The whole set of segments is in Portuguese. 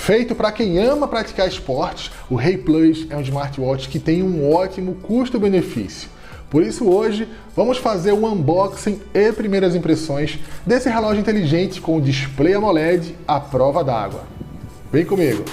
Feito para quem ama praticar esportes, o Rei Plus é um smartwatch que tem um ótimo custo-benefício. Por isso hoje vamos fazer um unboxing e primeiras impressões desse relógio inteligente com o display AMOLED à prova d'água. Vem comigo!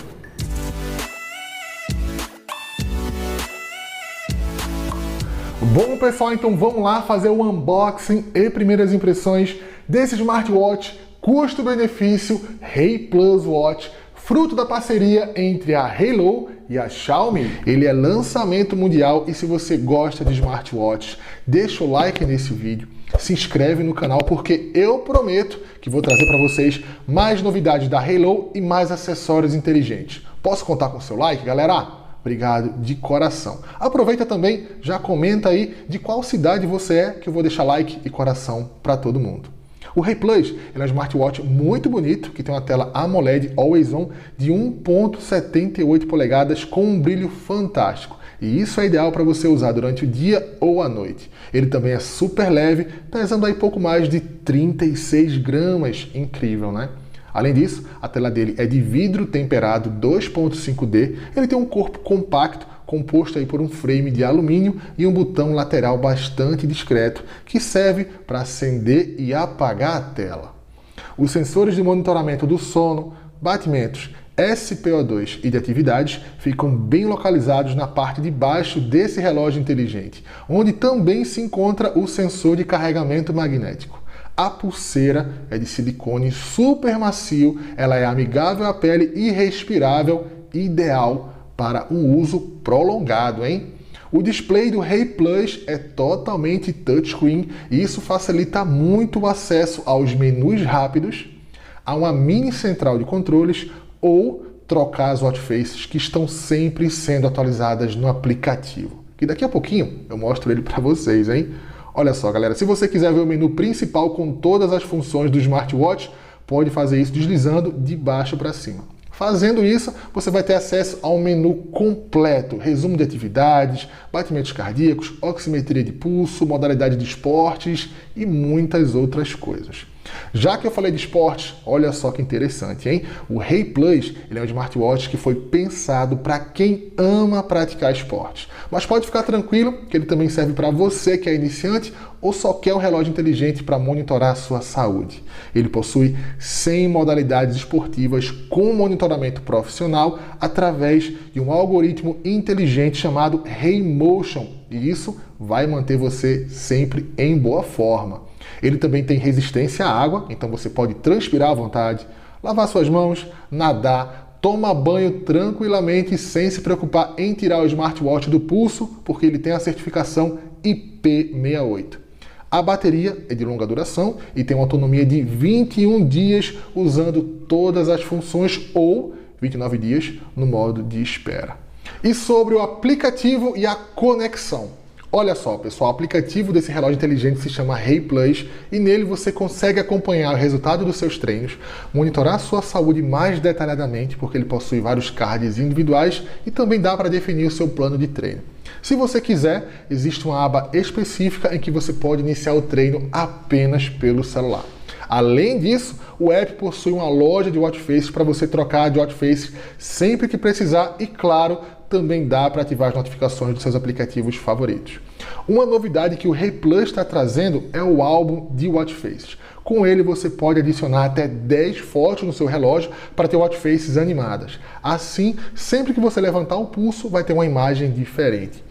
Bom pessoal, então vamos lá fazer o unboxing e primeiras impressões desse smartwatch custo-benefício Rei Plus Watch, fruto da parceria entre a Halo e a Xiaomi. Ele é lançamento mundial e se você gosta de smartwatches, deixa o like nesse vídeo, se inscreve no canal porque eu prometo que vou trazer para vocês mais novidades da Halo e mais acessórios inteligentes. Posso contar com o seu like, galera? Obrigado de coração. Aproveita também, já comenta aí de qual cidade você é, que eu vou deixar like e coração para todo mundo. O Rei Plus é um smartwatch muito bonito, que tem uma tela AMOLED Always On de 1.78 polegadas com um brilho fantástico. E isso é ideal para você usar durante o dia ou a noite. Ele também é super leve, pesando aí pouco mais de 36 gramas. Incrível, né? Além disso, a tela dele é de vidro temperado 2.5D, ele tem um corpo compacto, composto aí por um frame de alumínio e um botão lateral bastante discreto, que serve para acender e apagar a tela. Os sensores de monitoramento do sono, batimentos, SpO2 e de atividades ficam bem localizados na parte de baixo desse relógio inteligente, onde também se encontra o sensor de carregamento magnético. A pulseira é de silicone super macio, ela é amigável à pele e respirável, ideal para um uso prolongado, hein? O display do Rei Plus é totalmente touchscreen e isso facilita muito o acesso aos menus rápidos, a uma mini central de controles ou trocar as watch faces que estão sempre sendo atualizadas no aplicativo. E daqui a pouquinho eu mostro ele para vocês, hein? Olha só, galera, se você quiser ver o menu principal com todas as funções do smartwatch, pode fazer isso deslizando de baixo para cima. Fazendo isso, você vai ter acesso ao menu completo, resumo de atividades, batimentos cardíacos, oximetria de pulso, modalidade de esportes e muitas outras coisas. Já que eu falei de esportes, olha só que interessante, hein? O Rei Plus, ele é um smartwatch que foi pensado para quem ama praticar esportes. Mas pode ficar tranquilo que ele também serve para você que é iniciante ou só quer um relógio inteligente para monitorar a sua saúde. Ele possui 100 modalidades esportivas com monitoramento profissional através de um algoritmo inteligente chamado Rei Motion. E isso vai manter você sempre em boa forma. Ele também tem resistência à água, então você pode transpirar à vontade, lavar suas mãos, nadar, tomar banho tranquilamente sem se preocupar em tirar o smartwatch do pulso, porque ele tem a certificação IP68. A bateria é de longa duração e tem uma autonomia de 21 dias usando todas as funções ou 29 dias no modo de espera. E sobre o aplicativo e a conexão. Olha só, pessoal, o aplicativo desse relógio inteligente se chama Rei Plus e nele você consegue acompanhar o resultado dos seus treinos, monitorar a sua saúde mais detalhadamente, porque ele possui vários cards individuais e também dá para definir o seu plano de treino. Se você quiser, existe uma aba específica em que você pode iniciar o treino apenas pelo celular. Além disso, o app possui uma loja de watch faces para você trocar de watch faces sempre que precisar e, claro, também dá para ativar as notificações dos seus aplicativos favoritos. Uma novidade que o Rei Plus está trazendo é o álbum de watch faces. Com ele você pode adicionar até 10 fotos no seu relógio para ter watch faces animadas. Assim, sempre que você levantar o pulso, vai ter uma imagem diferente.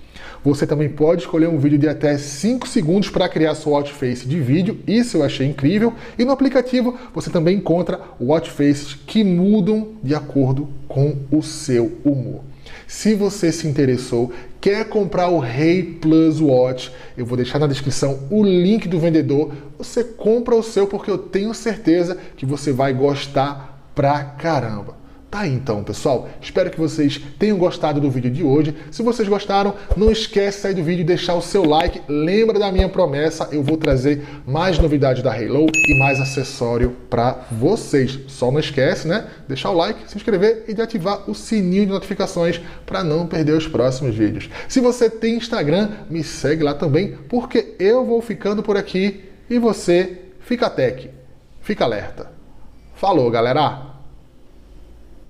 Você também pode escolher um vídeo de até 5 segundos para criar sua watch face de vídeo, isso eu achei incrível. E no aplicativo você também encontra watch faces que mudam de acordo com o seu humor. Se você se interessou, quer comprar o Rei Plus Watch, eu vou deixar na descrição o link do vendedor. Você compra o seu porque eu tenho certeza que você vai gostar pra caramba. Tá aí então, pessoal. Espero que vocês tenham gostado do vídeo de hoje. Se vocês gostaram, não esquece de sair do vídeo e deixar o seu like. Lembra da minha promessa, eu vou trazer mais novidades da Halo e mais acessório para vocês. Só não esquece, né? Deixar o like, se inscrever e de ativar o sininho de notificações para não perder os próximos vídeos. Se você tem Instagram, me segue lá também, porque eu vou ficando por aqui e você fica tech, fica alerta. Falou, galera!